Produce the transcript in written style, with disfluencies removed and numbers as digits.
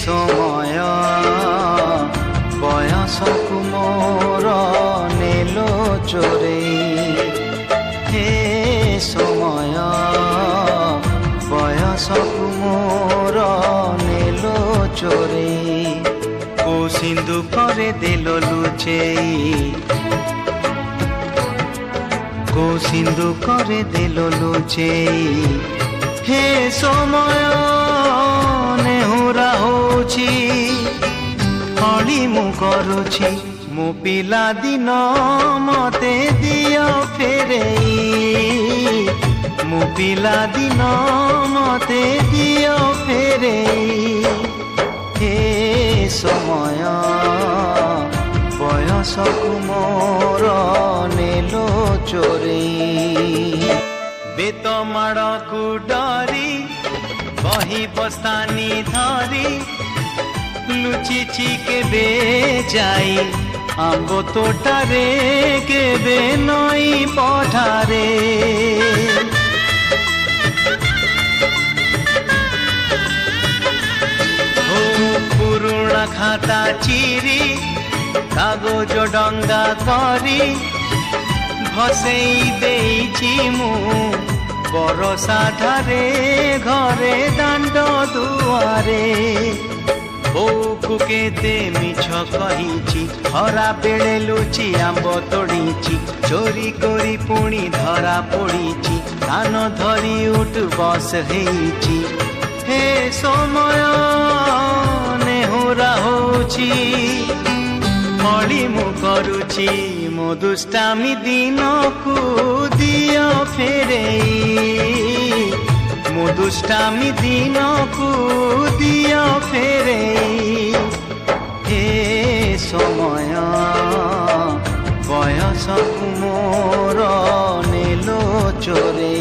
समय बयसकु मोर नेलो चोरे हे समय बयसकु मोर नेलो चोरे को सिंधु करे देलो लुचेई को सिंधु करे देलो लुचेई हे समय नेहुरा होची हली मु करुची मु पिला दिन मते दियो फेरेई मु पिला दिन मते दियो फेरेई हे समय बयसकु मोर नेलो चोरेई बेत माड़कु डरी बही बस्तानी धरी लुचिची केबे जाई आंब तोटारे केबे नई पठारे पुरुणा खाता चिरी कागज डंगा करी भसेई देइछि मु बरसा ठारे घरे दांड दुआरे बोकु केते मिछ कहिछि हरा बेले लुचि आंब तोड़ीछि चोरी करी पुणी धरा पड़ीछि कान धरी उठ बस हेइछि हे समय नेहुरा होछि हली मु करुछि मो दुष्टामी दिन को दियो फेरेई मो दुष्टामी दिन को दियो फेरेई